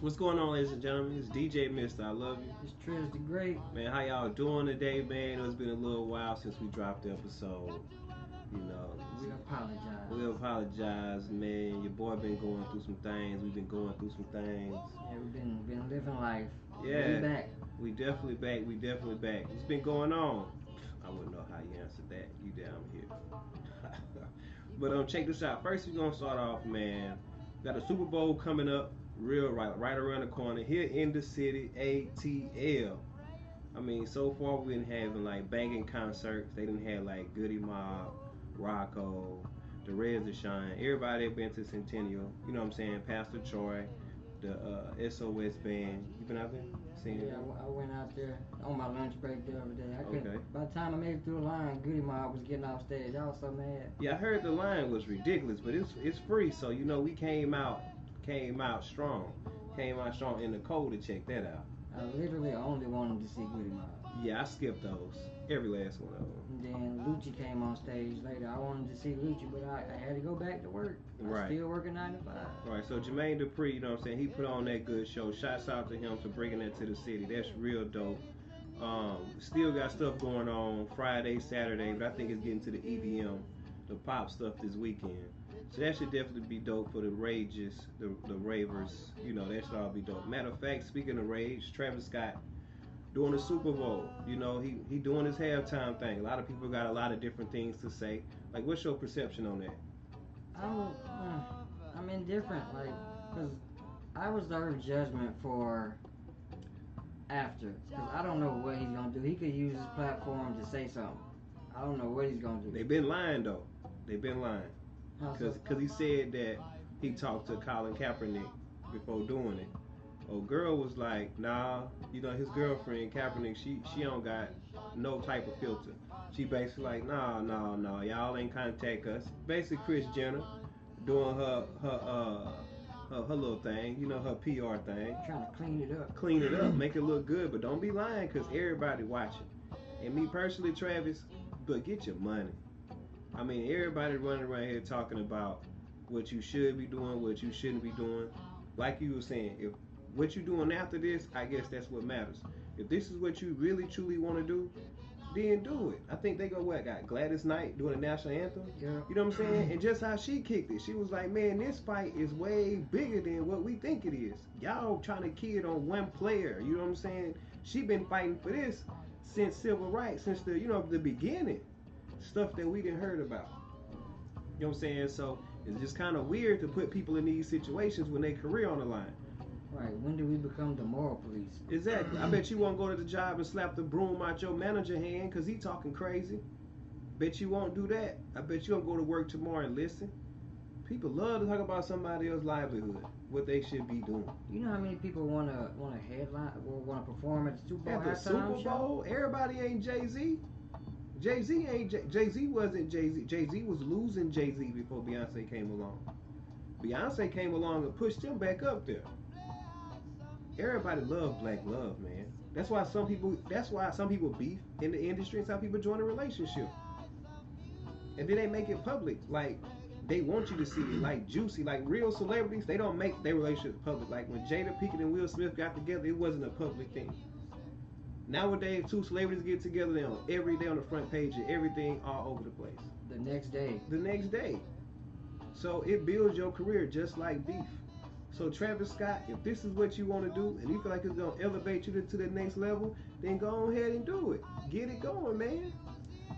What's going on, ladies and gentlemen? It's DJ Mister. I love you. It's Triz the Great. Man, how y'all doing today, man? It's been a little while since we dropped the episode. You know, We apologize. we apologize, man. Your boy been going through some things. We've been going through some things. Yeah, we've been living life. Yeah. We back. We definitely back. We definitely back. What's been going on? I wouldn't know how you answered that. You down here. But check this out. First, we're gonna start off, man. Got a Super Bowl coming up, right around the corner here in the city. ATL. I mean, so far we've been having like banging concerts. They didn't have like Goody Mob, Rocco, the Reds of Shine. Everybody been to Centennial. You know what I'm saying? Pastor Troy, the SOS band. You been out there? Seen Yeah, it? I went out there on my lunch break the other day. I couldn't. Okay. By the time I made it through the line, Goody Mob was getting off stage. I was so mad. Yeah, I heard the line was ridiculous, but it's free, so you know we came out strong. Came out strong in the cold to check that out. I literally only wanted to see Goody Mob. Yeah, I skipped those. Every last one of them. And then Lucci came on stage later. I wanted to see Lucci, but I had to go back to work. Right. Still working 9 to 5. Right, so Jermaine Dupri, you know what I'm saying, he put on that good show. Shouts out to him for bringing that to the city. That's real dope. Still got stuff going on Friday, Saturday, but I think it's getting to the EDM, the pop stuff this weekend. So that should definitely be dope for the rages, the ravers. You know, that should all be dope. Matter of fact, speaking of rage, Travis Scott doing the Super Bowl. You know, he doing his halftime thing. A lot of people got a lot of different things to say. Like, what's your perception on that? I'm indifferent, like, cause I reserve judgment for after, cause I don't know what he's gonna do. He could use his platform to say something. I don't know what he's gonna do. They've been lying though. They've been lying. How so? Cause he said that he talked to Colin Kaepernick before doing it. Oh, girl was like, nah, you know, his girlfriend Kaepernick, she don't got no type of filter. She basically like, nah, y'all ain't contact us. Basically, Kris Jenner doing her little thing, you know, her PR thing. Trying to clean it up. Clean it up, make it look good, but don't be lying, cause everybody watching. And me personally, Travis, but get your money. I mean, everybody running around here talking about what you should be doing, what you shouldn't be doing. Like you were saying, if what you doing after this, I guess that's what matters. If this is what you really truly want to do, then do it. I think they got Gladys Knight doing the national anthem. Yeah. You know what I'm saying? And just how she kicked it, she was like, man, this fight is way bigger than what we think it is. Y'all trying to kid on one player. You know what I'm saying? She been fighting for this since civil rights, since the the beginning. Stuff that we didn't heard about. You know what I'm saying? So it's just kind of weird to put people in these situations when their career on the line. Right. When do we become the moral police? Exactly. I bet you won't go to the job and slap the broom out your manager hand because he talking crazy. Bet you won't do that. I bet you won't go to work tomorrow and listen. People love to talk about somebody else's livelihood, what they should be doing. You know how many people want to headline or want to perform at the Super Bowl? At the Super Bowl, everybody ain't Jay-Z. Jay-Z wasn't Jay-Z. Jay-Z was losing Jay-Z before Beyonce came along. Beyonce came along and pushed him back up there. Everybody love black love, man. That's why some people beef in the industry and some people join a relationship. And then they make it public. Like, they want you to see it. Like JUSSIE, like real celebrities, they don't make their relationships public. Like when Jada Pinkett and Will Smith got together, it wasn't a public thing. Nowadays, two celebrities get together, they're on every day on the front page of everything all over the place. The next day. So it builds your career just like beef. So Travis Scott, if this is what you want to do and you feel like it's going to elevate you to the next level, then go ahead and do it. Get it going, man.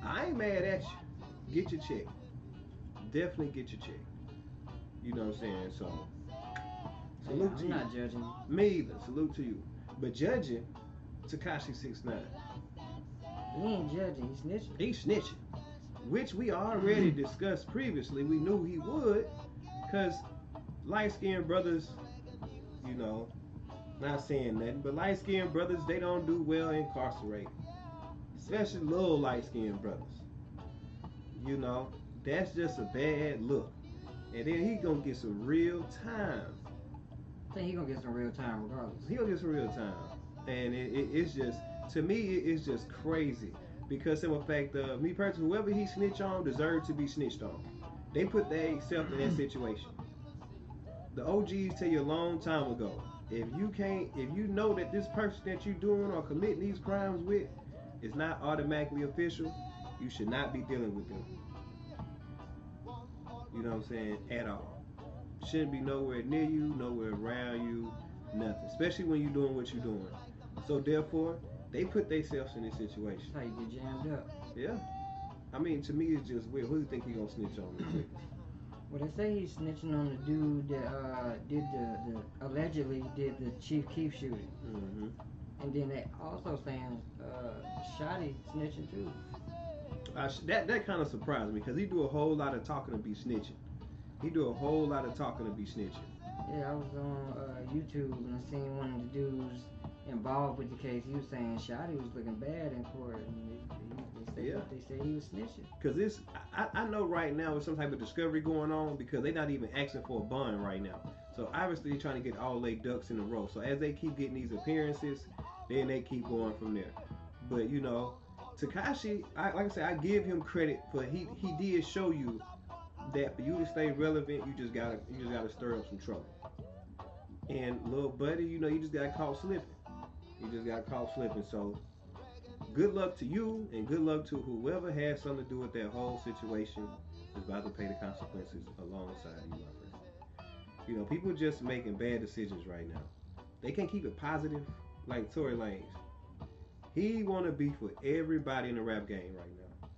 I ain't mad at you. Get your check. Definitely get your check. You know what I'm saying? So, salute to you. I'm not judging you. Me either. Salute to you. But judging TEKASHI 6ix9ine. He ain't judging, he's snitching. He's snitching. Which we already discussed previously. We knew he would. Because light-skinned brothers, you know, not saying nothing, but light-skinned brothers, they don't do well incarcerated. Especially little light-skinned brothers. You know, that's just a bad look. And then he gonna get some real time. I think he gonna get some real time regardless. He gonna get some real time. And it's just, to me, it's just crazy. Because in fact, me personally, whoever he snitch on deserves to be snitched on. They put themselves in that situation. The OGs tell you a long time ago, if you know that this person that you doing or committing these crimes with is not automatically official, you should not be dealing with them. You know what I'm saying? At all. Shouldn't be nowhere near you, nowhere around you, nothing. Especially when you're doing what you're doing. So therefore, they put themselves in this situation. That's how you get jammed up. Yeah. I mean, to me, it's just weird. Who do you think he gonna snitch on? Well, they say he's snitching on the dude that did the allegedly did the Chief Keef shooting. Mm-hmm. And then they also saying Shotty snitching too. That kind of surprised me because he do a whole lot of talking to be snitching. He do a whole lot of talking to be snitching. Yeah, I was on YouTube and I seen one of the dudes involved with the case. He was saying Shotty was looking bad in court, and they say he was snitching. Because this, I know right now there's some type of discovery going on because they're not even asking for a bond right now. So obviously they're trying to get all their ducks in a row. So as they keep getting these appearances, then they keep going from there. But you know, TEKASHI, like I said, I give him credit for he did show you that for you to stay relevant, you just gotta stir up some trouble. And little buddy, you know, you just got caught slipping. You just got caught slipping. So good luck to you, and good luck to whoever has something to do with that whole situation is about to pay the consequences alongside you, my friend. You know, people just making bad decisions right now. They can't keep it positive like Tory Lanez. He wanna be for everybody in the rap game right now.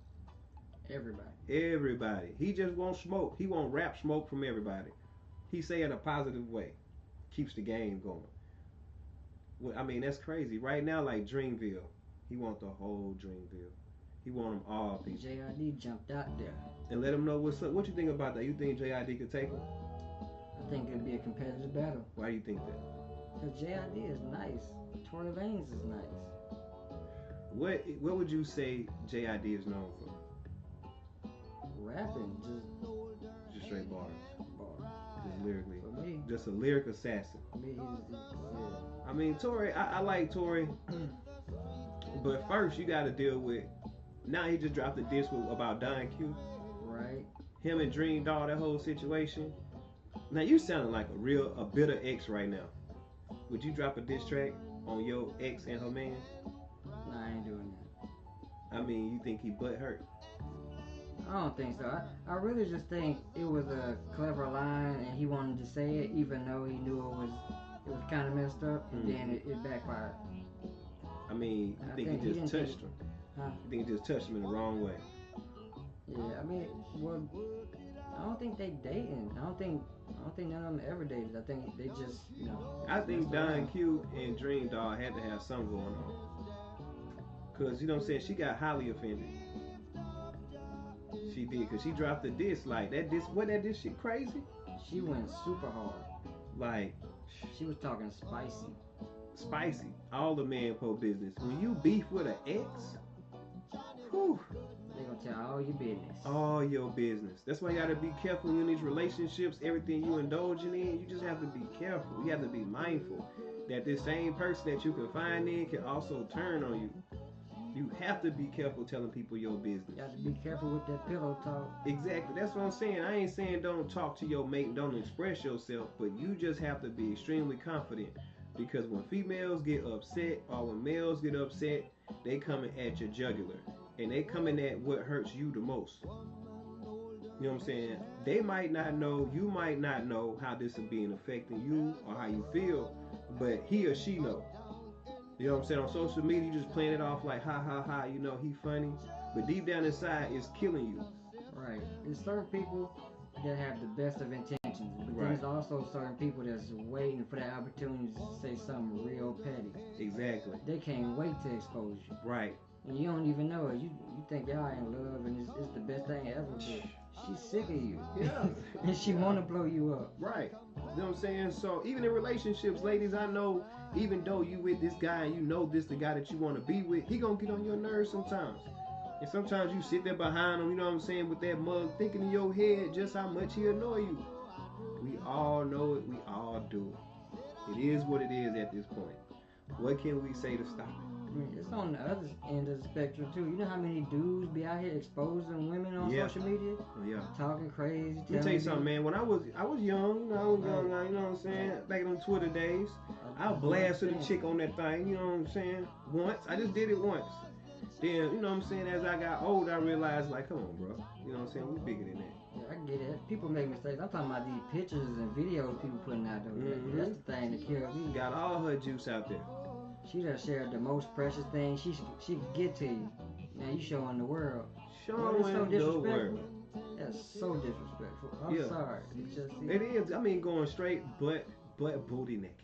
Everybody. He just won't smoke. He won't rap smoke from everybody. He say it in a positive way. Keeps the game going. Well, I mean, that's crazy. Right now, like Dreamville, he want the whole Dreamville. He want them all people. JID jumped out there. And let him know what's up. What you think about that? You think JID could take him? I think it'd be a competitive battle. Why do you think that? Because JID is nice. Tory Lanez is nice. What would you say JID is known for? Rapping, just straight bars. Just lyrically. For me, just a lyric assassin. For me, yeah. I mean, Tory, I like Tory. But first, you got to deal with. Now he just dropped a diss about Don Q. Right. Him and Dream Doll, that whole situation. Now you sounding like a bitter ex right now. Would you drop a diss track on your ex and her man? Nah, I ain't doing that. I mean, you think he butt hurt? I don't think so. I really just think it was a clever line, and he wanted to say it, even though he knew it was kind of messed up, and then it backfired. I mean, you think he just touched him? Huh? You think he just touched him in the wrong way? Yeah, I mean, well, I don't think they dating. I don't think none of them ever dated. I think they just, you know. I think Don Q and Dream Dog had to have something going on. Cause you know what I'm saying, she got highly offended. She did, cause she dropped the diss like that. That diss shit crazy. She went super hard. Like she was talking spicy. Spicy. All the man po business. When you beef with an ex, whew. They gonna tell all your business. All your business. That's why you gotta be careful in these relationships. Everything you indulging in, you just have to be careful. You have to be mindful that this same person that you confide in can also turn on you. You have to be careful telling people your business. You have to be careful with that pillow talk. Exactly. That's what I'm saying. I ain't saying don't talk to your mate, don't express yourself, but you just have to be extremely confident. Because when females get upset or when males get upset, they coming at your jugular. And they coming at what hurts you the most. You know what I'm saying? They might not know, you might not know how this is being affecting you or how you feel, but he or she know. You know what I'm saying? On social media, you just playing it off like, ha, ha, ha, you know, he funny. But deep down inside, it's killing you. Right. There's certain people that have the best of intentions. But right. There's also certain people that's waiting for that opportunity to say something real petty. Exactly. They can't wait to expose you. Right. And you don't even know it. You think y'all in love and it's the best thing ever. But she's sick of you. Yeah. And she want to blow you up. Right. You know what I'm saying? So even in relationships, ladies, I know even though you with this guy and you know this the guy that you want to be with, he gonna get on your nerves sometimes. And sometimes you sit there behind him, you know what I'm saying, with that mug, thinking in your head just how much he annoy you. We all know it. We all do it. It is what it is at this point. What can we say to stop it? I mean, it's on the other end of the spectrum too. You know how many dudes be out here exposing women on social media? Yeah. Talking crazy. Let me tell you something, man. When I was young, you know, you know what I'm saying? Back in them Twitter days, I blasted a chick on that thing, you know what I'm saying? Once. I just did it once. Then, you know what I'm saying, as I got older, I realized, like, come on, bro. You know what I'm saying? We bigger than that. Yeah, I get it. People make mistakes. I'm talking about these pictures and videos people putting out there. That's the thing that kills me. Got all her juice out there. She done shared the most precious thing she could get to you. Man, you showing the world. Showing so the world. That's so disrespectful. I'm sorry. It is. I mean, going straight butt booty naked.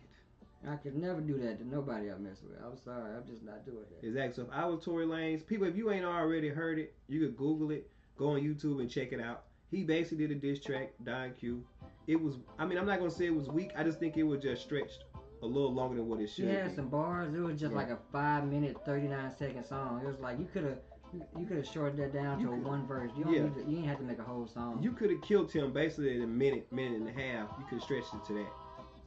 I could never do that to nobody I mess with. I'm sorry. I'm just not doing that. Exactly. So if I was Tory Lanez, people, if you ain't already heard it, you could Google it, go on YouTube and check it out. He basically did a diss track, Don Q. It was, I mean, I'm not going to say it was weak. I just think it was just stretched a little longer than what it should be. He had some bars. It was just like a 5-minute, 39-second song. It was like you could have shortened that down to one verse. You ain't have to make a whole song. You could have killed him basically in a minute and a half. You could have stretched it to that.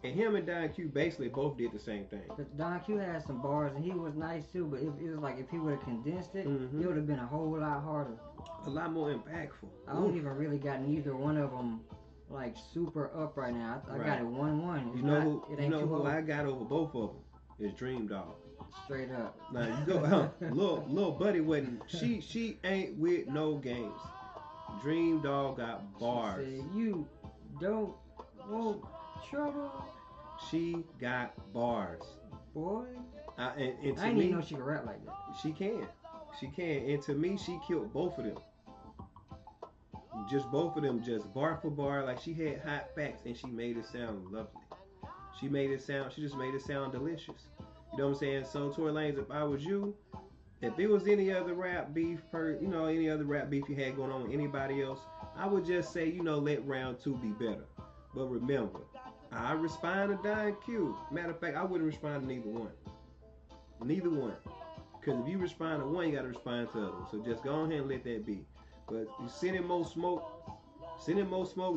And him and Don Q basically both did the same thing. But Don Q had some bars and he was nice too. But it was like if he would have condensed it, it would have been a whole lot harder. A lot more impactful. I don't even really got neither one of them like super up right now. I got it 1-1. You know who I got over both of them is Dream Dog. Straight up. Now you go, little buddy wasn't. She ain't with no games. Dream Dog got bars. She said, you don't want trouble. She got bars. Boy. And to I didn't even know she could rap like that. She can. And to me, she killed both of them. Just both of them, just bar for bar. Like she had hot facts and she made it sound lovely. She just made it sound delicious. You know what I'm saying? So Tory Lanez, if I was you, if there was any other rap beef any other rap beef you had going on with anybody else, I would just say, let round 2 be better. But remember, I respond to Don Q. Matter of fact, I wouldn't respond to neither one. Neither one. Because if you respond to one, you got to respond to the other. So just go ahead and let that be. But you sending more smoke,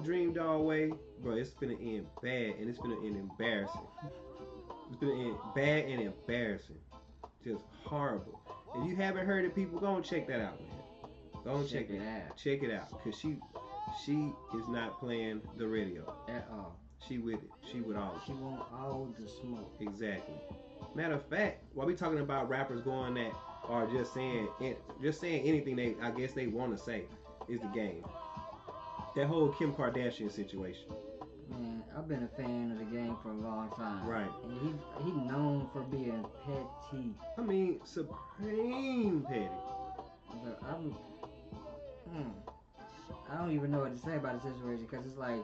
Dream Dog way, bro, it's gonna end bad and it's gonna end embarrassing. It's gonna end bad and embarrassing. Just horrible. If you haven't heard it, people, go and check that out, man. Go and check it out. Check it out. Because she is not playing the radio. At all. She with it. She with all of it. She want all the smoke. Exactly. Matter of fact, while we talking about rappers going that or just saying anything they want to say is the game. That whole Kim Kardashian situation. Man, I've been a fan of the game for a long time. Right. And he known for being petty. I mean, supreme petty. But I don't even know what to say about the situation because it's like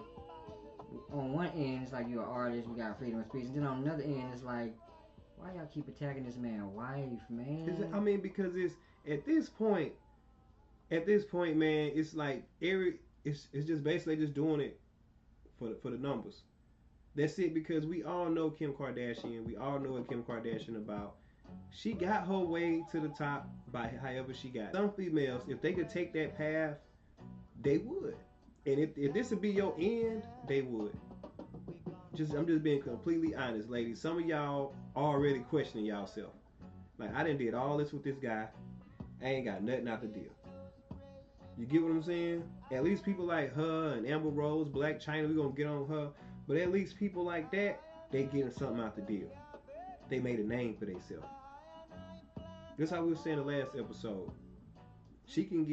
on one end it's like you're an artist, we got freedom of speech, and then on another end it's like, why y'all keep attacking this man's wife, man? I mean, because it's at this point, man, it's like it's just basically just doing it for the numbers. That's it, because we all know Kim Kardashian. We all know what Kim Kardashian about. She got her way to the top by however she got. Some females, if they could take that path, they would. And if this would be your end, they would. I'm just being completely honest, ladies. Some of y'all already questioning y'allself. Like, I done did all this with this guy. I ain't got nothing out the deal. You get what I'm saying? At least people like her and Amber Rose, Black CHYNA, we gonna get on her. But at least people like that, they getting something out the deal. They made a name for themselves. That's how we were saying the last episode. She can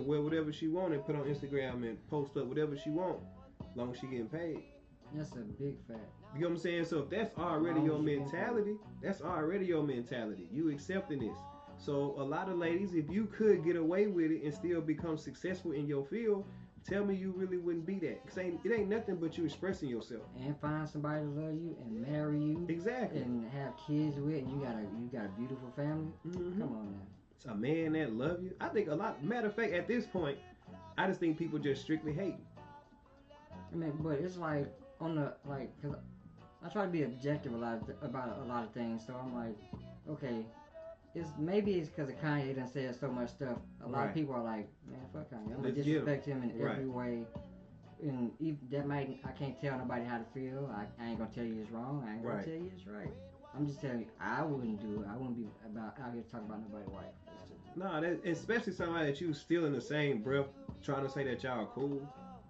wear whatever she want and put on Instagram and post up whatever she want, as long as she getting paid. That's a big fact. You know what I'm saying? So if that's already your mentality, you accepting this. So a lot of ladies, if you could get away with it and still become successful in your field, tell me you really wouldn't be that. Because it ain't nothing but you expressing yourself. And find somebody to love you and marry you. Exactly. And have kids with, and you got a beautiful family. Mm-hmm. Come on now. It's a man that love you. I think matter of fact, at this point, I just think people just strictly hate. I mean, but it's like, cause I try to be objective about a lot of things, so I'm like, okay, maybe it's because of Kanye done said so much stuff. A lot of people are like, man, fuck Kanye. I'm gonna disrespect him in every way. And I can't tell nobody how to feel. I ain't gonna tell you it's wrong. I ain't gonna tell you it's right. I'm just telling you, I wouldn't do it. I wouldn't be about out here talking about nobody's wife. It's just, No, that, especially somebody that you still in the same breath trying to say that y'all are cool.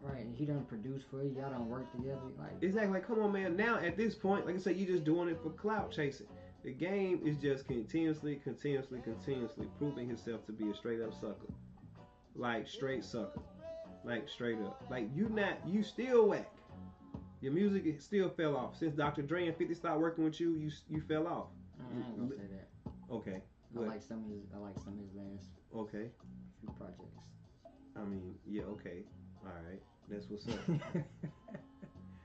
right, and he done produce for you. Y'all don't work together. Like, Exactly. Like, come on, man. Now at this point, like I said, you just doing it for clout chasing. The game is just continuously proving himself to be a straight up sucker. Like straight sucker. Like straight up. Like you still whack. Your music still fell off. Since Dr. Dre and 50 stopped working with you, you fell off. I ain't gonna say that. Okay. I like some of his last Okay. few projects. I mean, yeah, okay. Alright. That's what's up.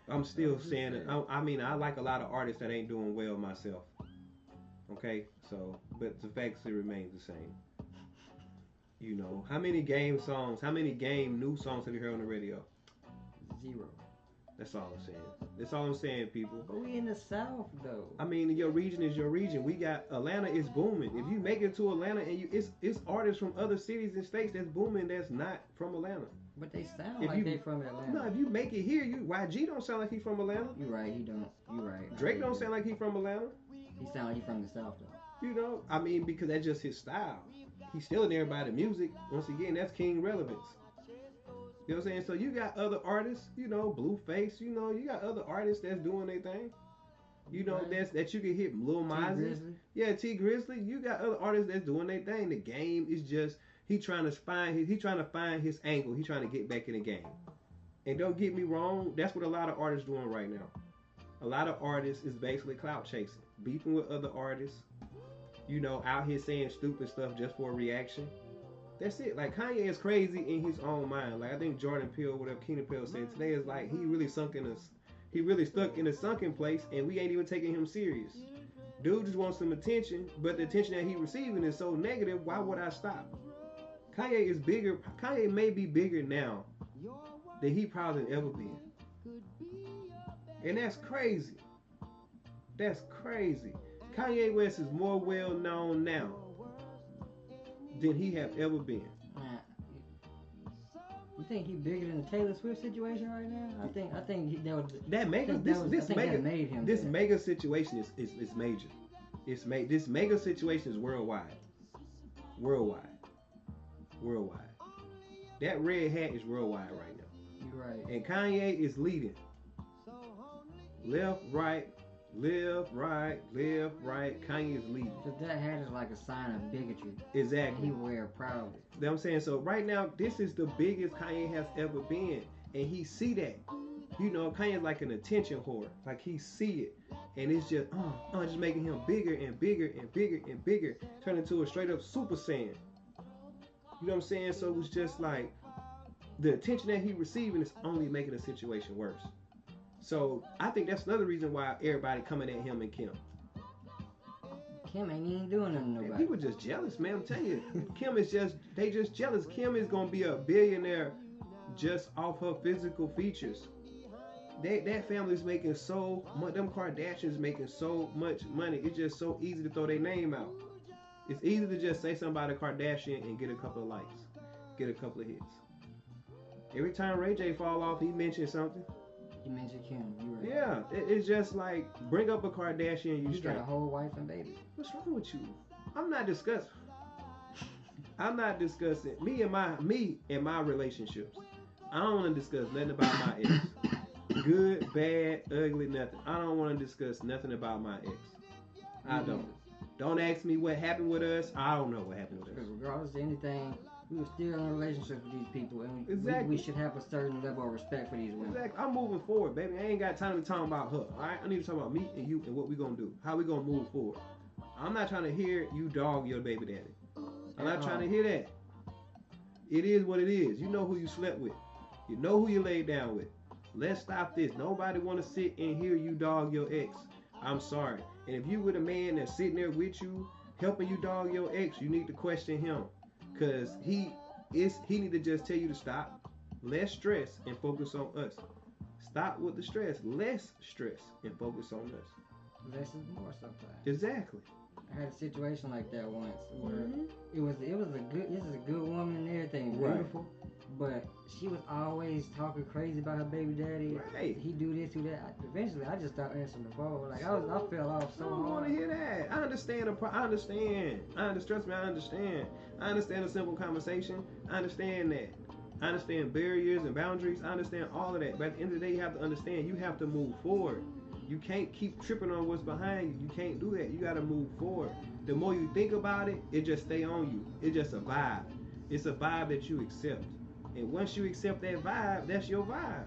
I'm still saying it. I mean, I like a lot of artists that ain't doing well myself. Okay? So, but the facts still remains the same. You know, how many game new songs have you heard on the radio? 0. That's all I'm saying. That's all I'm saying, people. But we in the South though. I mean, your region is your region. We got Atlanta is booming. If you make it to Atlanta and it's artists from other cities and states that's booming that's not from Atlanta. But they sound like they from Atlanta. No, if you make it here, YG don't sound like he from Atlanta. You right, he don't. You right. Drake don't sound like he from Atlanta. He sound like he from the South though. You know, I mean, because that's just his style. He's stealing everybody's music. Once again, that's king relevance. You know what I'm saying? So you got other artists, you know, Blueface, you know, you got other artists that's doing their thing. You know, that you can hit Lil Mozzie. Yeah, T Grizzly. You got other artists that's doing their thing. The game is just he trying to find his angle. He trying to get back in the game. And don't get me wrong, that's what a lot of artists doing right now. A lot of artists is basically clout chasing, beefing with other artists. You know, out here saying stupid stuff just for a reaction. That's it. Like Kanye is crazy in his own mind. Like I think Jordan Peele, whatever Keenan Peele said today, is like he really stuck in a sunken place, and we ain't even taking him serious. Dude just wants some attention, but the attention that he receiving is so negative. Why would I stop? Kanye is bigger. Kanye may be bigger now than he probably ever been, and that's crazy. That's crazy. Kanye West is more well known now than he have ever been. You think he bigger than the Taylor Swift situation right now? I think this mega situation is major. This mega situation is worldwide. That red hat is worldwide right now. You're right. And Kanye is leading. Left, right. Kanye is leading. Because that hat is like a sign of bigotry. Exactly. He wear proudly. You know what I'm saying? So right now, this is the biggest Kanye has ever been. And he see that. You know, Kanye's like an attention whore. Like he see it. And it's just, just making him bigger and bigger and bigger and bigger. Turn into a straight up Super Saiyan. You know what I'm saying? So it's just like, the attention that he receiving is only making the situation worse. So I think that's another reason why everybody coming at him and Kim. Kim ain't even doing nothing to nobody. People just jealous, man. I'm telling you. Kim is they just jealous. Kim is gonna be a billionaire just off her physical features. That family's making so much. Them Kardashians making so much money. It's just so easy to throw their name out. It's easy to just say something about a Kardashian and get a couple of likes, get a couple of hits. Every time Ray J fall off, he mentions something. You mentioned Kim, you right. Yeah, it's just like bring up a Kardashian, you straight. Got a whole wife and baby. What's wrong with you? I'm not discussing me and my relationships. I don't want to discuss nothing about my ex. Good, bad, ugly, nothing. I don't want to discuss nothing about my ex. I don't. Don't ask me what happened with us. I don't know what happened with us. Regardless of anything, we were still in a relationship with these people, and exactly. we should have a certain level of respect for these women. Exactly. I'm moving forward, baby. I ain't got time to talk about her. All right, I need to talk about me and you and what we gonna do. How we gonna move forward. I'm not trying to hear you dog your baby daddy. I'm not trying to hear that. It is what it is. You know who you slept with. You know who you laid down with. Let's stop this. Nobody want to sit and hear you dog your ex. I'm sorry. And if you with a man that's sitting there with you, helping you dog your ex, you need to question him. Because he need to just tell you to stop. Less stress and focus on us. Stop with the stress. Less stress and focus on us. less is more sometimes. Exactly. I had a situation like that once where Mhm. it was a good woman and everything, Right. beautiful, but she was always talking crazy about her baby daddy. Right. He do this, do that. Eventually, I just stopped answering the phone. Like I fell off so I don't want hard. to hear that. I understand. I understand. Trust me, I understand. I understand a simple conversation. I understand that. I understand barriers and boundaries. I understand all of that. But at the end of the day, you have to understand. You have to move forward. You can't keep tripping on what's behind you. You can't do that. You got to move forward. The more you think about it, it just stay on you. It's just a vibe. It's a vibe that you accept. And once you accept that vibe, that's your vibe.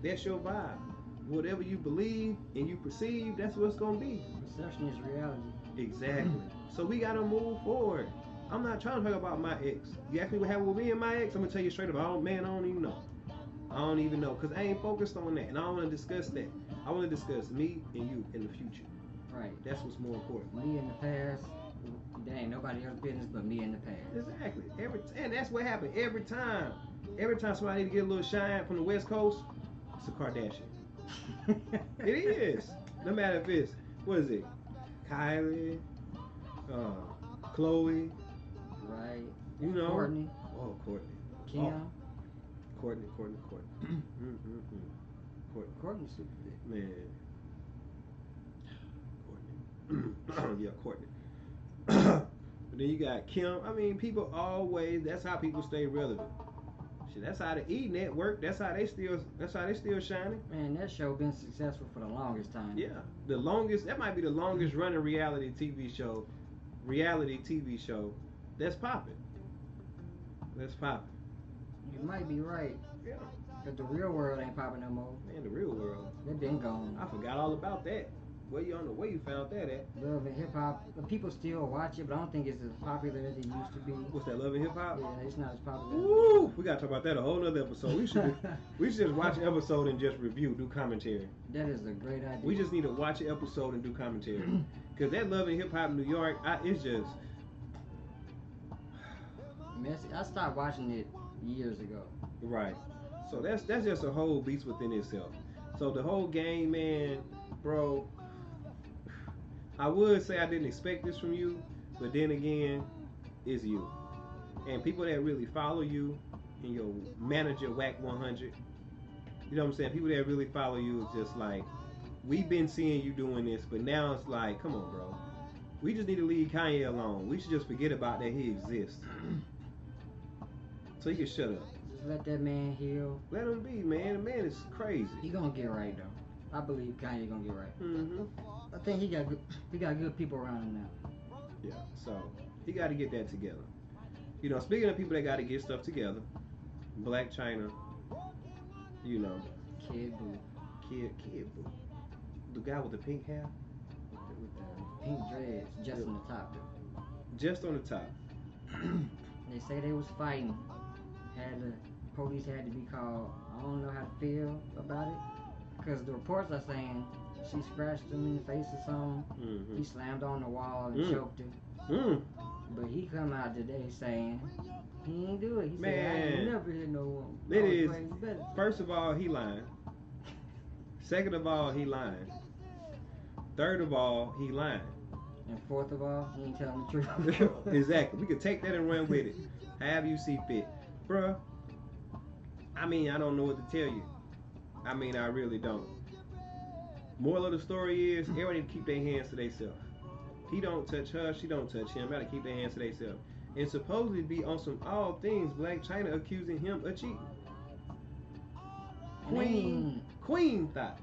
That's your vibe. Whatever you believe and you perceive, that's what's going to be. Perception is reality. Exactly. So we got to move forward. I'm not trying to talk about my ex. You ask me what happened with me and my ex, I'm going to tell you straight up. I don't even know. I don't even know because I ain't focused on that. And I don't want to discuss that. I want to discuss me and you in the future. Right. That's what's more important. Me in the past, there ain't nobody else's business but me in the past. Exactly. And that's what happened every time. Every time somebody need to get a little shine from the West Coast, it's a Kardashian. It is. No matter if it's, what is it? Kylie, Chloe, Right. you know. Courtney. Oh, Courtney. Kim. Oh, Courtney. Courtney. Courtney's super big. Man. Courtney. Yeah, Courtney. But then you got Kim. I mean, people always, that's how people stay relevant. Shit, that's how the E Network, that's how they still shining. Man, that show been successful for the longest time. Yeah. That might be the longest running reality TV show that's popping. You might be right. Yeah. But the real world ain't popping no more. Man, the real world. They been gone. I forgot all about that. Where you found that at? Love and hip hop. People still watch it, but I don't think it's as popular as it used to be. What's that, Love and Hip Hop? Yeah, it's not as popular. Woo! We gotta talk about that a whole nother episode. We should just watch an episode and just review, do commentary. That is a great idea. We just need to watch an episode and do commentary. Cause that Love and Hip Hop in New York, it's just messy. I stopped watching it years ago. right. So that's just a whole beast within itself. So the whole game, man, bro. I would say I didn't expect this from you, but then again, it's you. And people that really follow you and your manager Whack 100, you know what I'm saying? People that really follow you is just like, we've been seeing you doing this, but now it's like, come on, bro. We just need to leave Kanye alone. We should just forget about that he exists. So you can shut up. Just let that man heal. Let him be, man. The man is crazy. He gonna get right though. I believe Kanye gonna get right. Mm-hmm. I think he got good people around him now. Yeah, so he got to get that together. You know, speaking of people that got to get stuff together, Black China, you know, Kid Boo. Kid Boo, the guy with the pink hair, With the pink dreads just on the top though. just on the top. They say they was fighting. Police had to be called. I don't know how to feel about it. Because the reports are saying she scratched him in the face or something. Mm-hmm. He slammed on the wall and choked her. Mm. But he come out today saying he ain't do it. He said, I Man. ain't never hit no woman. It is. First of all, he lying. Second of all, he lying. Third of all, he lying. And fourth of all, he ain't telling the truth. Exactly. We could take that and run with it. However you see fit. Bruh, I mean, I don't know what to tell you. I mean, I really don't. Moral of the story is, everybody need to keep their hands to themselves. He don't touch her, she don't touch him. Gotta keep their hands to themselves. And supposedly be on some all things, Black China accusing him of cheating. Queen thought.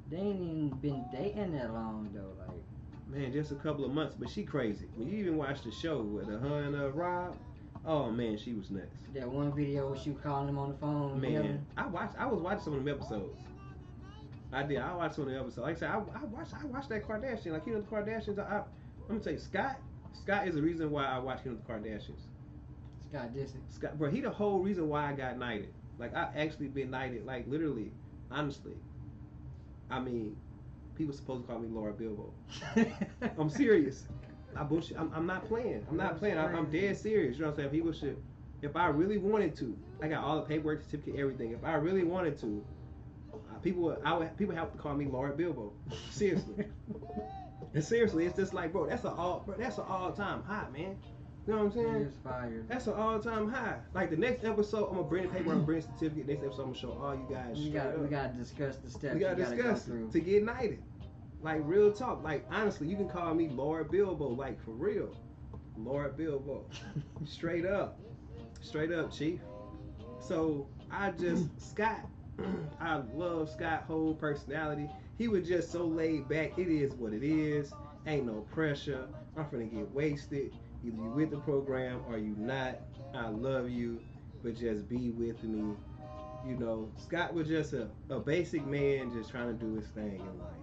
They ain't even been dating that long though. Like, man, just a couple of months, but she crazy. When you even watch the show with her and Rob, oh man, she was nuts. that one video where she was calling him on the phone. Man, I was watching some of them episodes. I did. I watched some of the episodes. Like I said, I watched that Kardashian. Like, you know, the Kardashians. I'm gonna tell you, Scott is the reason why I watch the Kardashians. Scott Disick. Scott, bro, he the whole reason why I got knighted. Like, I actually been knighted. Like, literally, honestly. I mean, people supposed to call me Laura Bilbo. I'm serious. I bullshit. I'm not playing. I'm not playing. I'm dead serious. You know what I'm saying? People should. If I really wanted to, I got all the paperwork, certificate, everything. If I really wanted to, People have to call me Lord Bilbo. Seriously. And seriously, it's just like, bro, that's an all time high, man. You know what I'm saying? It is fire. That's an all time high. Like the next episode, I'm gonna bring the paper, I'm gonna bring a certificate. Next episode, I'm gonna show all you guys. We gotta discuss the steps. We gotta discuss it to get knighted. Like real talk. Like honestly, you can call me Lord Bilbo. Like for real, Lord Bilbo. Straight up, Chief. So Scott. I love Scott's whole personality. He was just so laid back. It is what it is. Ain't no pressure. I'm finna get wasted. Either you with the program or you not. I love you, but just be with me. You know, Scott was just a basic man just trying to do his thing in life.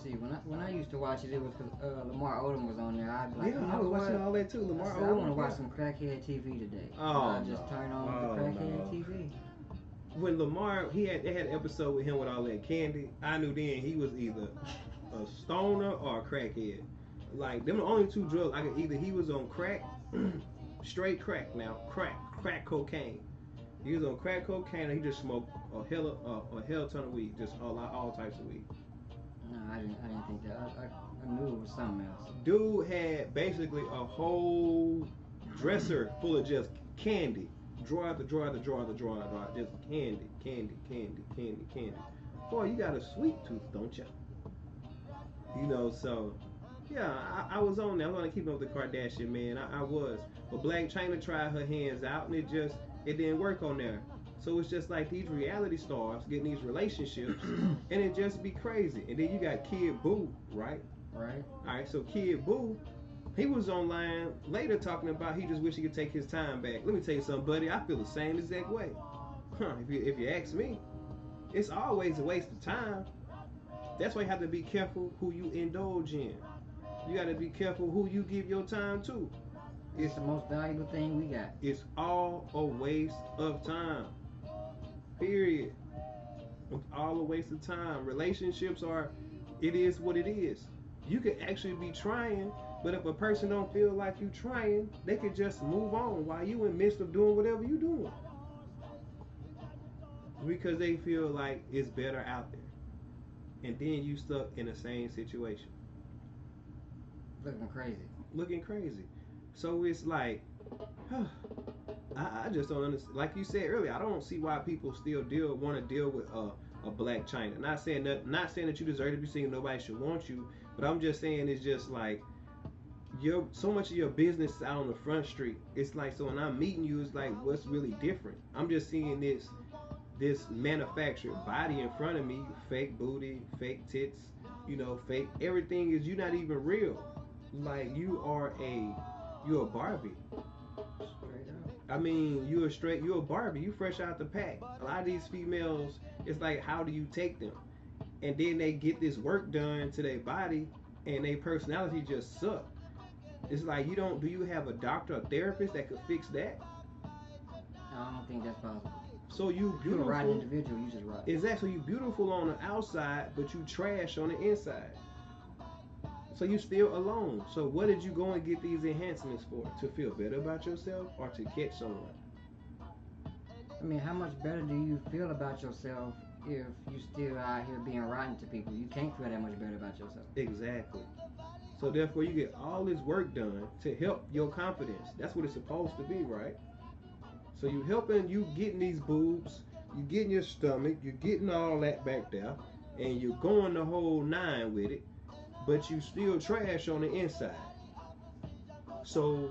See, when I used to watch it, it was because Lamar Odom was on there. I'd be like, yeah, I was watching all that too. Lamar Odom. I want to watch some crackhead TV today. Oh, so I just turn on the crackhead TV. When Lamar, they had an episode with him with all that candy. I knew then he was either a stoner or a crackhead. Like them the only two drugs he was on crack, straight crack now, crack cocaine. He was on crack cocaine and he just smoked a hell ton of weed, just all types of weed. No, I didn't think that. I knew it was something else. Dude had basically a whole dresser full of just candy. Drawer after drawer after drawer after drawer, just candy. Boy, you got a sweet tooth, don't you? You know, so yeah, I was on there. I was on keeping up with the Kardashian, man. I was. But Black China tried her hands out, and it didn't work on there. So it's just like these reality stars getting these relationships, and it just be crazy. And then you got Kid Boo, right? Right. All right, so Kid Boo, he was online later talking about he just wish he could take his time back. Let me tell you something, buddy. I feel the same exact way. If you ask me, it's always a waste of time. That's why you have to be careful who you indulge in. You got to be careful who you give your time to. It's the most valuable thing we got. It's all a waste of time. Period. It's all a waste of time. Relationships it is what it is. You could actually be trying, but if a person don't feel like you trying, they could just move on while you in the midst of doing whatever you doing. Because they feel like it's better out there. And then you stuck in the same situation. Looking crazy. So it's like, I just don't understand. Like you said earlier, I don't see why people still want to deal with a Black China. Not saying that you deserve to be single. Nobody should want you. But I'm just saying it's just like so much of your business is out on the front street. It's like, so when I'm meeting you, it's like, what's really different? I'm just seeing this manufactured body in front of me, fake booty, fake tits, fake everything. Is you not even real. Like you're a Barbie. Straight up. I mean, you're a Barbie. You fresh out the pack. A lot of these females, it's like, how do you take them? And then they get this work done to their body, and their personality just suck. It's like, do you have a doctor or therapist that could fix that? I don't think that's possible. So you beautiful. You're a right individual. You just right. Exactly. You beautiful on the outside, but you trash on the inside. So you still alone. So what did you go and get these enhancements for? To feel better about yourself or to catch someone? I mean, how much better do you feel about yourself if you still out here being rotten to people? You can't feel that much better about yourself. Exactly. So therefore you get all this work done to help your confidence. That's what it's supposed to be, right? So you getting these boobs, you getting your stomach, you're getting all that back there, and you're going the whole 9 with it. But you still trash on the inside. So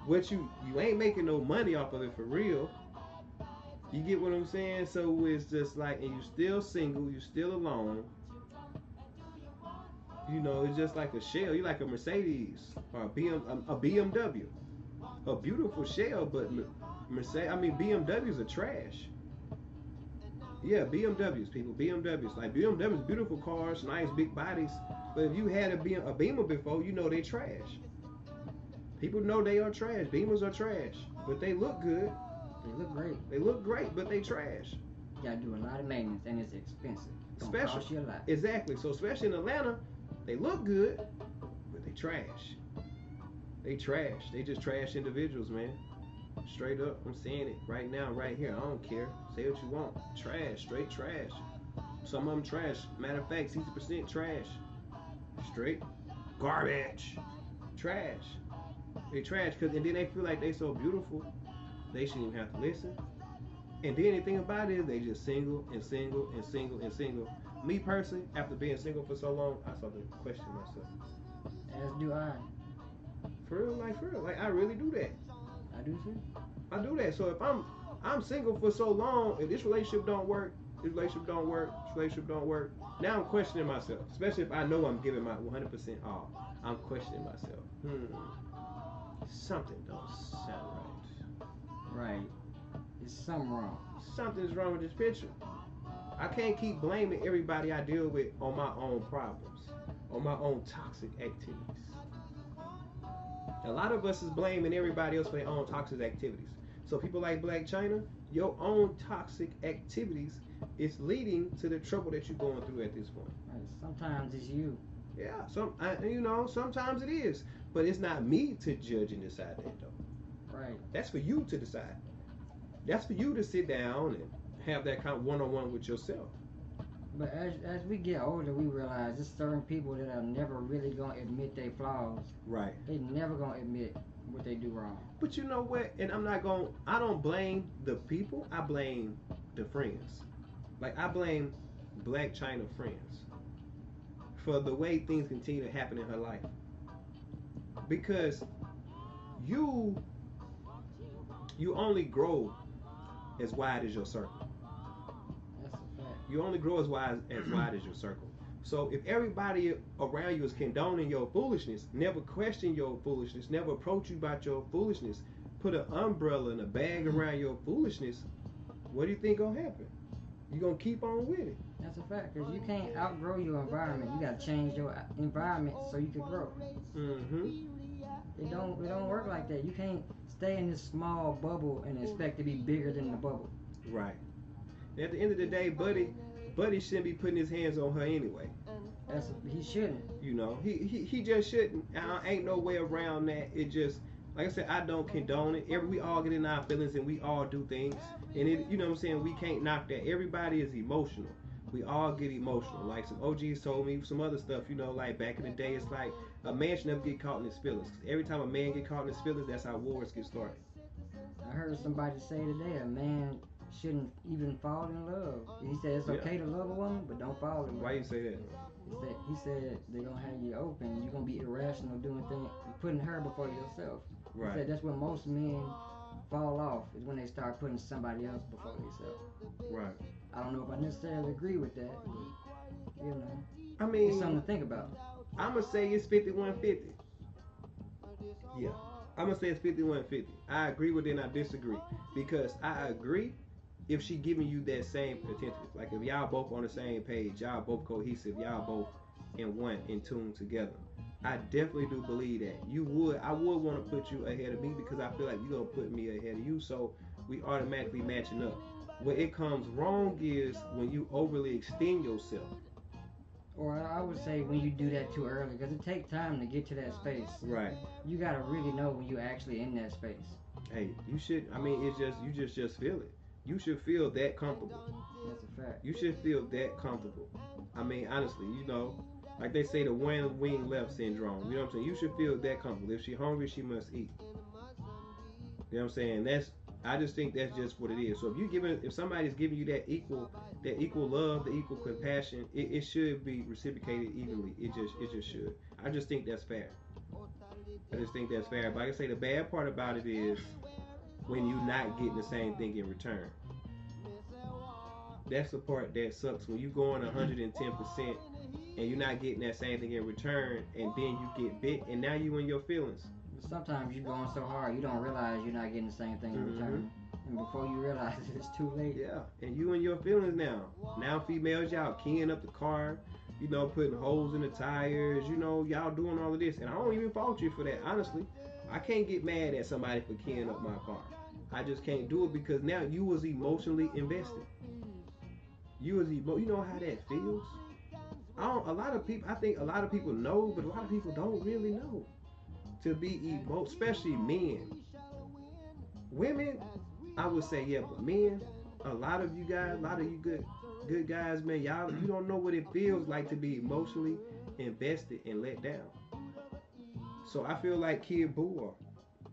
what you ain't making no money off of it for real. You get what I'm saying? So it's just like, and you still single, you still alone. It's just like a shell. You like a Mercedes or a BMW. A beautiful shell, but BMWs are trash. Yeah, BMWs, people. BMWs. Like, BMWs, beautiful cars, nice big bodies. But if you had a Beamer before, they trash. People know they are trash. Beamers are trash. But they look good. They look great, but they trash. You gotta do a lot of maintenance, and it's expensive. It's gonna cost you a lot. Exactly. So especially in Atlanta, they look good, but they trash. They trash. They just trash individuals, man. Straight up. I'm saying it right now, right here. I don't care. Say what you want. Trash. Straight trash. Some of them trash. Matter of fact, 60% trash. Straight garbage. Trash. They trash because and then they feel like they so beautiful, they shouldn't even have to listen. And then the thing about it is they just single and single and single and single. Me personally, after being single for so long, I started to question myself. As do I. For real, like I really do that. I do too. I do that. So if I'm single for so long, if this relationship don't work, this relationship don't work, this relationship don't work. Now I'm questioning myself, especially if I know I'm giving my 100% all. I'm questioning myself. Something don't sound right. Right. It's something wrong. Something's wrong with this picture. I can't keep blaming everybody I deal with on my own problems, on my own toxic activities. A lot of us is blaming everybody else for their own toxic activities. So people like Black China, your own toxic activities is leading to the trouble that you're going through at this point. Right. Sometimes it's you. Yeah, sometimes it is, but it's not me to judge and decide that though. Right. That's for you to decide. That's for you to sit down and have that kind of one-on-one with yourself. But as we get older, we realize there's certain people that are never really gonna admit their flaws. Right. They never gonna admit what they do wrong. But you know what? And I don't blame the people. I blame the friends. Like I blame Black China friends for the way things continue to happen in her life. Because you only grow as wide as your circle. That's a fact. You only grow as wide as your circle. So if everybody around you is condoning your foolishness, never question your foolishness, never approach you about your foolishness, put an umbrella and a bag around your foolishness, what do you think gonna happen? You gonna keep on with it. That's a fact, because you can't outgrow your environment. You gotta change your environment so you can grow. It don't work like that. You can't stay in this small bubble and expect to be bigger than the bubble. Right. And at the end of the day, Buddy shouldn't be putting his hands on her anyway. He shouldn't. You know, he just shouldn't. Ain't no way around that. It just, like I said, I don't condone it. We all get in our feelings and we all do things. And it, you know what I'm saying, we can't knock that. Everybody is emotional. We all get emotional. Like some OGs told me some other stuff, you know, like back in the day, it's like a man should never get caught in his feelings. 'Cause every time a man get caught in his feelings, that's how wars get started. I heard somebody say today a man shouldn't even fall in love. He said it's okay to love a woman, but don't fall in love. Why you say that? He said they're gonna have you open. You're gonna be irrational doing things, putting her before yourself. Right. He said that's when most men fall off, is when they start putting somebody else before themselves. Right. I don't know if I necessarily agree with that, but you know, I mean, it's something to think about. I'm gonna say it's 51-50. Yeah, I'm gonna say it's 51-50. I agree with it and I disagree, because I agree if she giving you that same attention. Like if y'all both on the same page, y'all both cohesive, y'all both in tune together. I definitely do believe that I would want to put you ahead of me, because I feel like you're gonna put me ahead of you, so we automatically matching up. Where it comes wrong is when you overly extend yourself. Or I would say when you do that too early, because it takes time to get to that space. Right. You gotta really know when you're actually in that space. Hey, you should. I mean, it's just you just feel it. You should feel that comfortable. That's a fact. You should feel that comfortable. I mean, honestly, you know, like they say, the one wing left syndrome. You know what I'm saying? You should feel that comfortable. If she's hungry, she must eat. You know what I'm saying? I just think that's just what it is. So if somebody's giving you that equal love, the equal compassion, it should be reciprocated evenly. It just should. I just think that's fair. I just think that's fair. But like I say, the bad part about it is when you're not getting the same thing in return. That's the part that sucks. When you go on 110% and you're not getting that same thing in return, and then you get bit, and now you in your feelings. Sometimes you're going so hard, you don't realize you're not getting the same thing in return. And before you realize it, it's too late. Yeah, and you in your feelings now. Now females, y'all keying up the car, you know, putting holes in the tires, you know, y'all doing all of this. And I don't even fault you for that, honestly. I can't get mad at somebody for keying up my car. I just can't do it, because now you was emotionally invested. You know how that feels? I think a lot of people know, but a lot of people don't really know. To be especially men. Women, I would say, yeah, but men, a lot of you guys, a lot of you good, good guys, man, y'all, you don't know what it feels like to be emotionally invested and let down. So I feel like Kid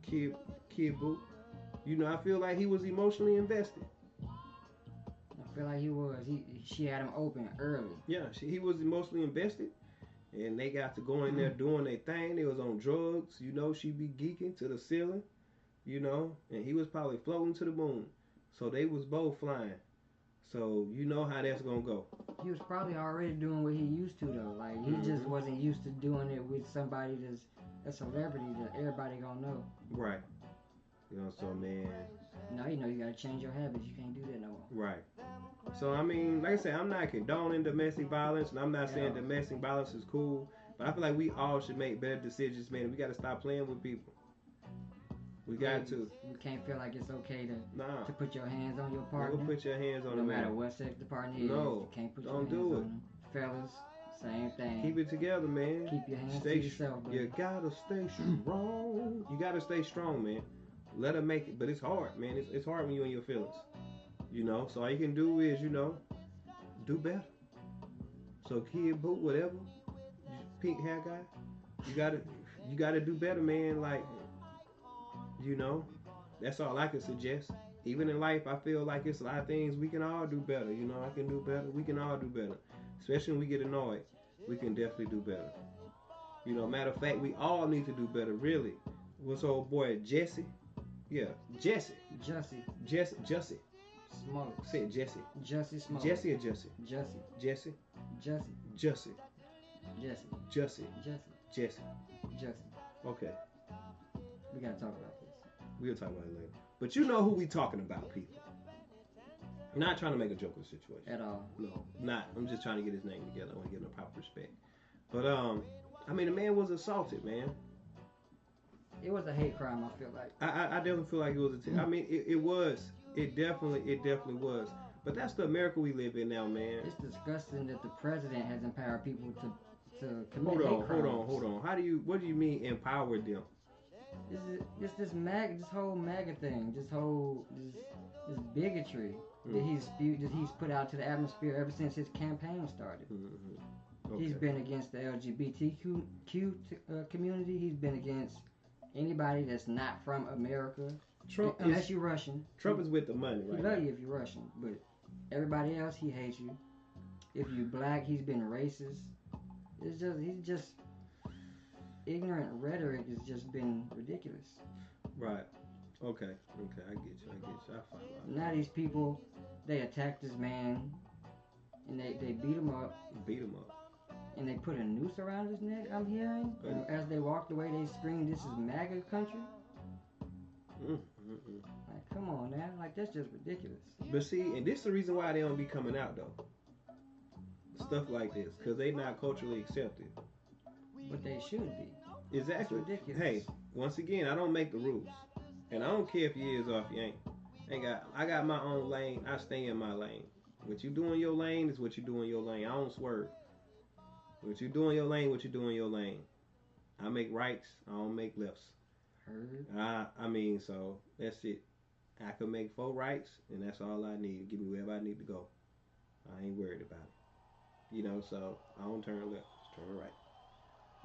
Kid Boo, I feel like he was emotionally invested. I feel like he was. She had him open early. Yeah, he was emotionally invested, and they got to go in there doing their thing. They was on drugs, she be geeking to the ceiling, and he was probably floating to the moon. So they was both flying. So you know how that's gonna go. He was probably already doing what he used to though. Like he just wasn't used to doing it with somebody that's a celebrity that everybody gonna know. Right. So man. Now you gotta change your habits. You can't do that no more. Right. So I mean, like I said, I'm not condoning domestic violence, and I'm not saying domestic violence is cool, but I feel like we all should make better decisions, man. We got to stop playing with people. We got to. You can't feel like it's okay to put your hands on your partner. Never put your hands on no them. matter what sex the partner is. No. You can't put your Don't hands do on it. them. Fellas, same thing. Keep it together, man. Keep your hands Stay to yourself, bro. You gotta stay strong. You gotta stay strong, man. Let her make it, but it's hard, man. It's hard when you're in your feelings. So all you can do is, do better. So Kid Boo, whatever, pink hair guy, you gotta do better, man. Like, that's all I can suggest. Even in life, I feel like it's a lot of things we can all do better. I can do better. We can all do better. Especially when we get annoyed, we can definitely do better. Matter of fact, we all need to do better, really. What's old boy, Jesse? Yeah, Jesse. Jussie. Smollett. Say it, Jesse. Jussie Smollett. Jesse or Jussie? Jesse. Jussie. Jussie. Jesse. Okay. We gotta talk about this. We'll talk about it later. But you know who we talking about, people. I'm not trying to make a joke of the situation. At all. No, not. I'm just trying to get his name together. I want to give him the proper respect. But, the man was assaulted, man. It was a hate crime, I feel like. I definitely feel like it was it was. It definitely was. But that's the America we live in now, man. It's disgusting that the president has empowered people to commit hate crimes. Hold on. What do you mean empower them? It's this whole MAGA thing, this bigotry that he's put out to the atmosphere ever since his campaign started. Okay. He's been against the LGBTQ community. He's been against anybody that's not from America. Trump, unless you're Russian. Trump is with the money, right? He love you if you're Russian, but everybody else he hates you. If you're black, he's been racist. He's just ignorant rhetoric has just been ridiculous. Right. Okay. I get you. I follow. Now these people, they attacked this man, and they beat him up. And they put a noose around his neck, I'm hearing. And as they walked away, they screamed, "This is MAGA country." Like, come on, man. Like, that's just ridiculous. But see, and this is the reason why they don't be coming out, though. Stuff like this. Because they not culturally accepted. But they should be. Exactly. It's ridiculous. Hey, once again, I don't make the rules. And I don't care if you is or if you ain't. I got my own lane. I stay in my lane. What you do in your lane is what you do in your lane. I don't swerve. What you do in your lane, what you do in your lane. I make rights. I don't make lefts. Heard. So that's it. I can make 4 rights, and that's all I need. Give me wherever I need to go. I ain't worried about it. So I don't turn left. Just turn right.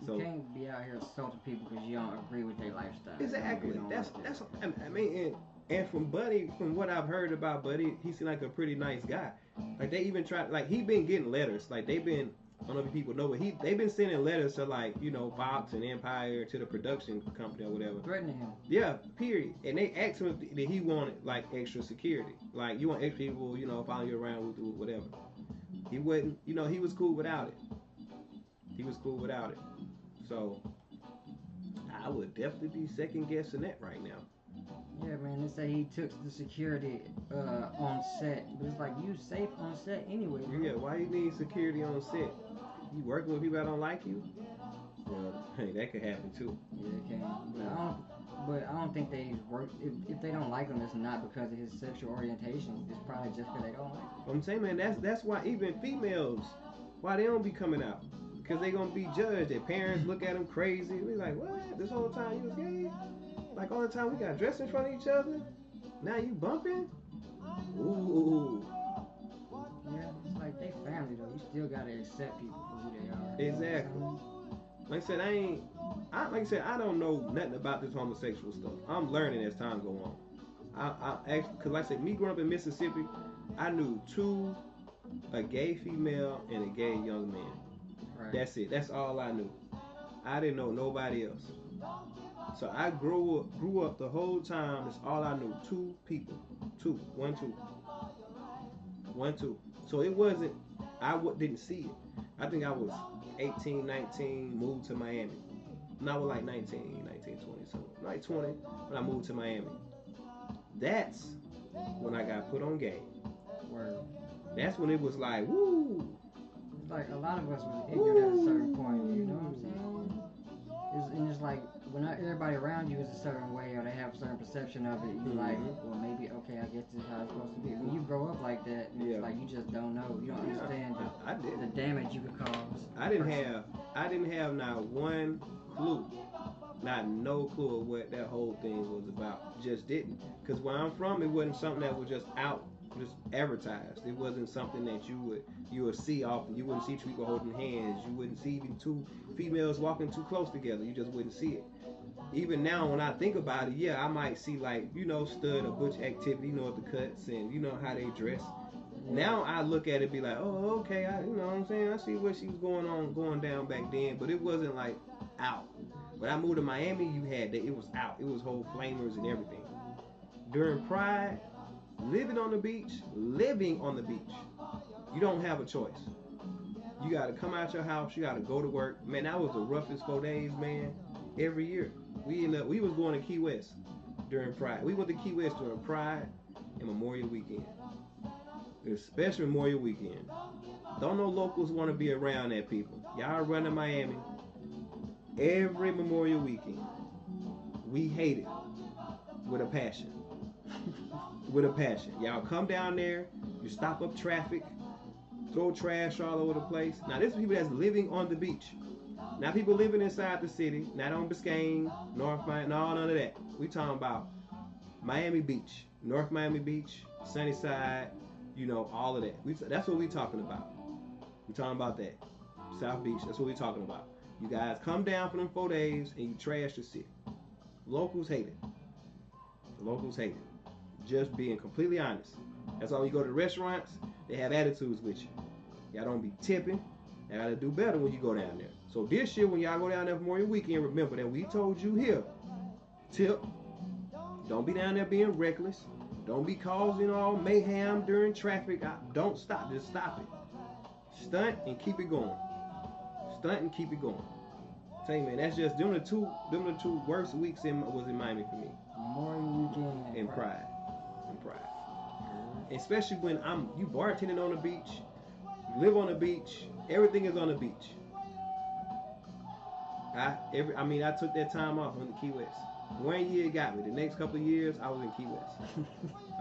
So, you can't be out here assaulting people because you don't agree with their lifestyle. Exactly. That's. And from Buddy, from what I've heard about Buddy, he seemed like a pretty nice guy. Like they even tried. Like he been getting letters. Like they've been. I don't know if people know, but they've been sending letters to Fox and Empire, to the production company or whatever. Threatening him. Yeah, period. And they asked him that he wanted extra security. Like you want extra people, following you around with whatever. He wouldn't. He was cool without it. So I would definitely be second guessing that right now. Yeah, man. They say he took the security on set, but it's like you safe on set anyway. Bro. Yeah, why you need security on set? You working with people that don't like you? Well, hey, that could happen too. Yeah, it can. But I don't think they work. If they don't like him, it's not because of his sexual orientation. It's probably just because they don't like him. I'm saying, man, that's why even females, why they don't be coming out. Because they gonna be judged. Their parents look at them crazy. They like, what? This whole time you was gay? Like all the time we got dressed in front of each other? Now you bumping? Ooh. Yeah, it's like family though. You still gotta accept people for who they are. Exactly. Like I said, like I said, I don't know nothing about this homosexual stuff. I'm learning as time go on. I actually, cause like I said, me growing up in Mississippi, I knew a gay female and a gay young man. Right. That's it. That's all I knew. I didn't know nobody else. So I grew up the whole time. That's all I knew. Two people. One, two. So it wasn't. Didn't see it. I think I was 18, 19, moved to Miami. And I was like 19, 20, so like 20 when I moved to Miami. That's when I got put on game. Word. That's when it was like, woo. Like a lot of us was ignorant at a certain point, you know what I'm saying? And it's like when not everybody around you is a certain way or they have a certain perception of it, you're like, well maybe okay, I guess this is how it's supposed to be. When you grow up like that, it's like you just don't know. You don't understand the damage you could cause. I didn't have not one clue. Not no clue of what that whole thing was about. Just didn't. Because where I'm from, it wasn't something that was just out, just advertised. It wasn't something that you would see often. You wouldn't see people holding hands. You wouldn't see even two females walking too close together. You just wouldn't see it. Even now, when I think about it, yeah, I might see like, stud or butch activity, the cuts and how they dress. Now I look at it and be like, oh, okay, you know what I'm saying? I see what she was going down back then, but it wasn't like out. When I moved to Miami, you had that. It was out. It was whole flamers and everything. During Pride, living on the beach, you don't have a choice. You got to come out your house. You got to go to work. Man, that was the roughest 4 days, man. Every year, we was going to Key West during Pride. We went to Key West during Pride and Memorial Weekend, especially Memorial Weekend. Don't no locals want to be around that people. Y'all run to Miami. Every Memorial Weekend, we hate it with a passion. With a passion. Y'all come down there, you stop up traffic, throw trash all over the place. Now, this is people that's living on the beach. Now, people living inside the city, not on Biscayne, North Miami, no, none of that. We talking about Miami Beach, North Miami Beach, Sunnyside, all of that. That's what we talking about. We talking about that. South Beach, that's what we talking about. You guys come down for them 4 days and you trash the city. Locals hate it. The locals hate it. Just being completely honest. That's why when you go to restaurants, they have attitudes with you. Y'all don't be tipping. Y'all gotta do better when you go down there. So this year when y'all go down there for Memorial Weekend, remember that we told you here, tip. Don't be down there being reckless. Don't be causing all mayhem during traffic. Don't stop. Just stop it. Stunt and keep it going. Stunt and keep it going. Tell you, man, that's just them the two worst weeks was in Miami for me. Memorial Weekend and Pride. Especially when you bartending on the beach, you live on the beach, everything is on the beach. I took that time off on the Key West. 1 year it got me. The next couple of years I was in Key West.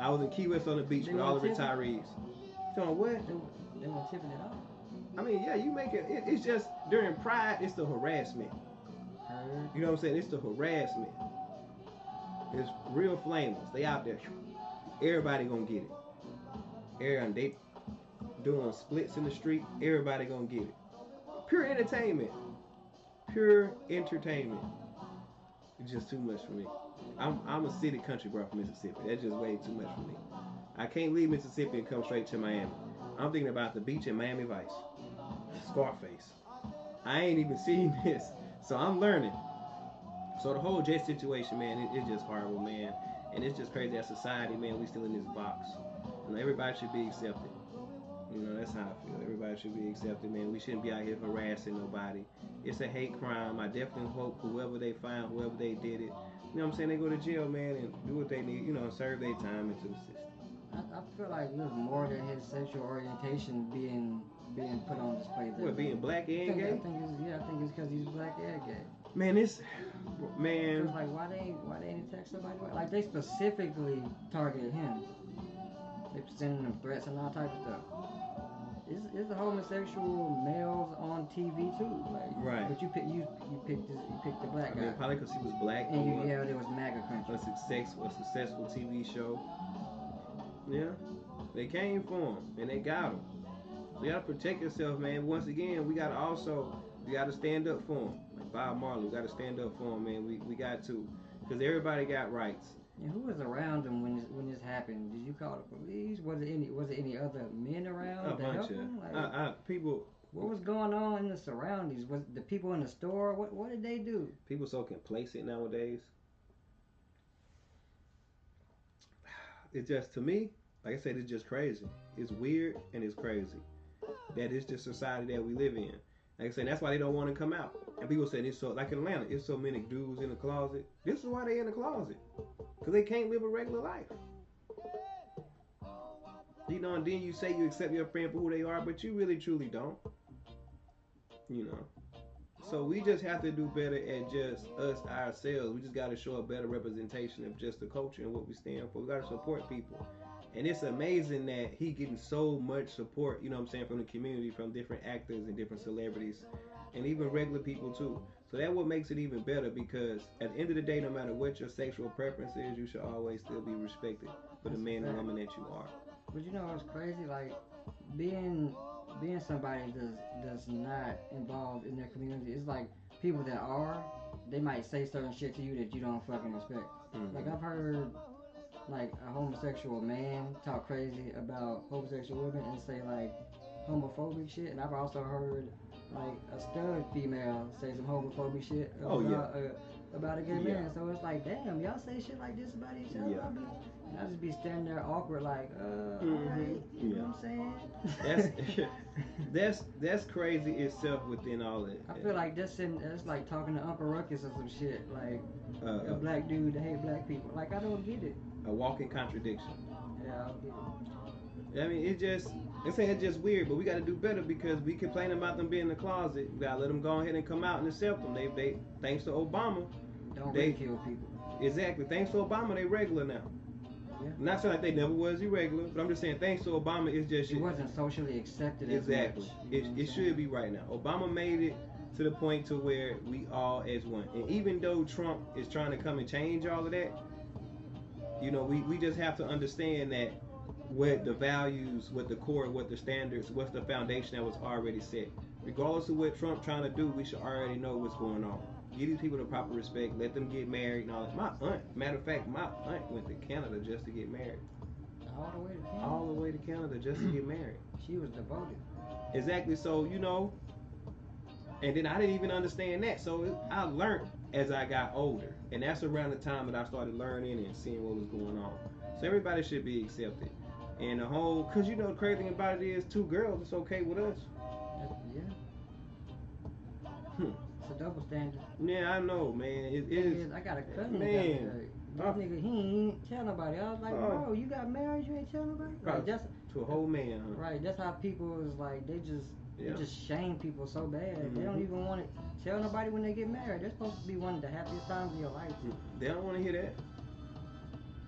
I was in Key West on the beach with all the retirees. So what? They weren't tipping it off. I mean, yeah, you make it. It's just during Pride, it's the harassment. You know what I'm saying? It's the harassment. It's real flamers. They out there. Everybody gonna get it. They doing splits in the street. Everybody gonna get it. Pure entertainment. Pure entertainment. It's just too much for me. I'm a city country girl from Mississippi. That's just way too much for me. I can't leave Mississippi and come straight to Miami. I'm thinking about the beach in Miami Vice. Scarface. I ain't even seen this, so I'm learning. So the whole jet situation, man, it's just horrible, man. And it's just crazy that society, man, we still in this box. Everybody should be accepted. That's how I feel. Everybody should be accepted, man. We shouldn't be out here harassing nobody. It's a hate crime. I definitely hope whoever they find, whoever they did it, what I'm saying, they go to jail, man, and do what they need, serve their time into the system. I feel like it was more than his sexual orientation being put on display. What, being black and gay? I think it's because he's black and gay. Man, it's like why they didn't text somebody? Like they specifically targeted him. They sending them threats and all types of stuff. It's the homosexual males on TV too, like right. But you picked the black guy. I mean, probably because he was black. And there was MAGA country. A successful TV show. Yeah, they came for him and they got him. So you gotta protect yourself, man. Once again, we gotta stand up for them. Like Bob Marley, we gotta stand up for them, man. We got to, because everybody got rights. And who was around him when this happened? Did you call the police? Was it any other men around A to bunch help of him? Like, people. what was going on in the surroundings? Was the people in the store? What did they do? People so complacent nowadays. It's just, to me, like I said, it's just crazy. It's weird and it's crazy. That is the society that we live in. Like I said, that's why they don't want to come out. And people say it's so, like in Atlanta, it's so many dudes in the closet. This is why they in the closet, because they can't live a regular life. You know, and then you say you accept your friend for who they are, but you really truly don't. You know. So we just have to do better at just us ourselves. We just got to show a better representation of just the culture and what we stand for. We got to support people. And it's amazing that he getting so much support, you know what I'm saying, from the community, from different actors and different celebrities, and even regular people too. So that's what makes it even better, because at the end of the day, no matter what your sexual preference is, you should always still be respected for the man and woman that you are. But you know what's crazy? Like, being somebody that's not involved in their community, it's like people that are, they might say certain shit to you that you don't fucking respect. Mm-hmm. Like, I've heard like a homosexual man talk crazy about homosexual women and say like homophobic shit, and I've also heard like a stud female say some homophobic shit about a gay man. So it's like, damn, y'all say shit like this about each other. Yeah. And I just be standing there awkward, like, alright, you know what I'm saying? That's crazy itself within all that. I feel like that's like talking to Uncle Ruckus or some shit, like a black dude that hate black people. Like, I don't get it. A walking contradiction. Yeah, I don't get it. I mean, it's just weird, but we got to do better, because we complain about them being in the closet. We got to let them go ahead and come out and accept them. They thanks to Obama. Don't ridicule people. Exactly. Thanks to Obama, they regular now. Yeah. I'm not saying like they never was irregular, but I'm just saying thanks to Obama, it's just it wasn't socially accepted. Exactly. As much, it should be right now. Obama made it to the point to where we all as one. And even though Trump is trying to come and change all of that, you know, we just have to understand that what the values, what the core, what the standards, what's the foundation that was already set. Regardless of what Trump trying to do, we should already know what's going on. Give these people the proper respect, let them get married and all that. My aunt, matter of fact, my aunt went to Canada just to get married. All the way to Canada? All the way to Canada just to get married. She was devoted. Exactly. So, you know, and then I didn't even understand that. So I learned as I got older. And that's around the time that I started learning and seeing what was going on. So everybody should be accepted. And the whole, because you know the crazy thing about it is, 2 girls, it's okay with us. Yeah. It's a double standard. Yeah, I know, man. It is. I got a cousin Man. that got married. This nigga, he ain't tell nobody. I was like, bro, you got married, you ain't tell nobody? Like, that's, to a whole man, huh? Right, that's how people is like, they just shame people so bad. Mm-hmm. They don't even want to tell nobody when they get married. They're supposed to be one of the happiest times of your life. They don't want to hear that.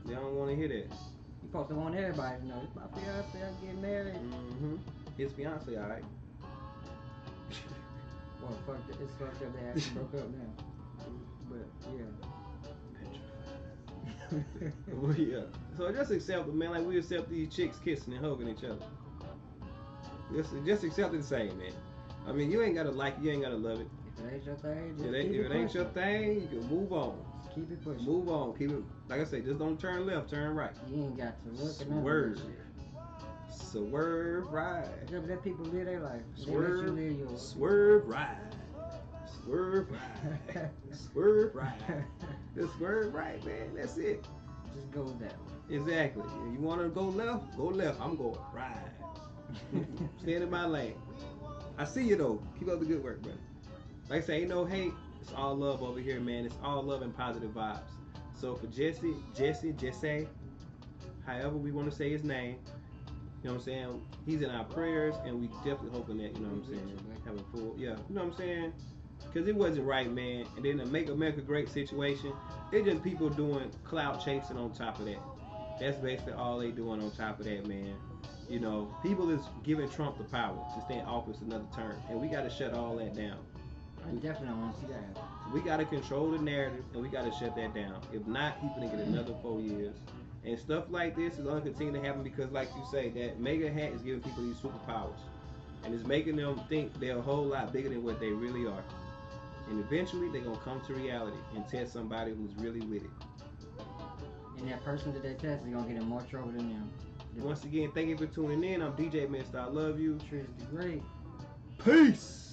They don't want to hear that. You supposed to want everybody to know. It's my fiance, I'm getting married. Mm-hmm. His fiance, all right. Well, fuck that. It's fucked up they actually broke up now. But, yeah. Well, yeah. So just accept it, man. Like we accept these chicks kissing and hugging each other. Just accept it the same, man. I mean, you ain't gotta like it, you ain't gotta love it. If it ain't your thing, just If keep it ain't your thing, you can move on. Just keep it pushing. Move on. Keep it. Like I say, just don't turn left, turn right. You ain't got to look at none of Swerve. that shit. Swerve right. Just let people live their life. Swerve. They let you live yours. Swerve right. Swerve right. Swerve right. Just swerve right, man. That's it. Just go that way. Exactly. You want to go left? Go left. I'm going right. Stand in my lane. I see you though. Keep up the good work, brother. Like I say, ain't no hate. It's all love over here, man. It's all love and positive vibes. So for Jesse, however we want to say his name, you know what I'm saying? He's in our prayers, and we definitely hoping that, you know what I'm saying, have a full, yeah, you know what I'm saying? Because it wasn't right, man. And then the Make America Great situation, it's just people doing clout chasing on top of that. That's basically all they doing on top of that, man. You know, people is giving Trump the power to stay in office another term, and we got to shut all that down. I definitely don't want to see that happen. We got to control the narrative, and we got to shut that down. If not, he's going to get another 4 years. And stuff like this is going to continue to happen because, like you say, that mega hat is giving people these superpowers. And it's making them think they're a whole lot bigger than what they really are. And eventually they're gonna come to reality and test somebody who's really with it. And that person that they test is gonna get in more trouble than them. Once again, thank you for tuning in. I'm DJ Mr. I love you. Trish the Great. Peace.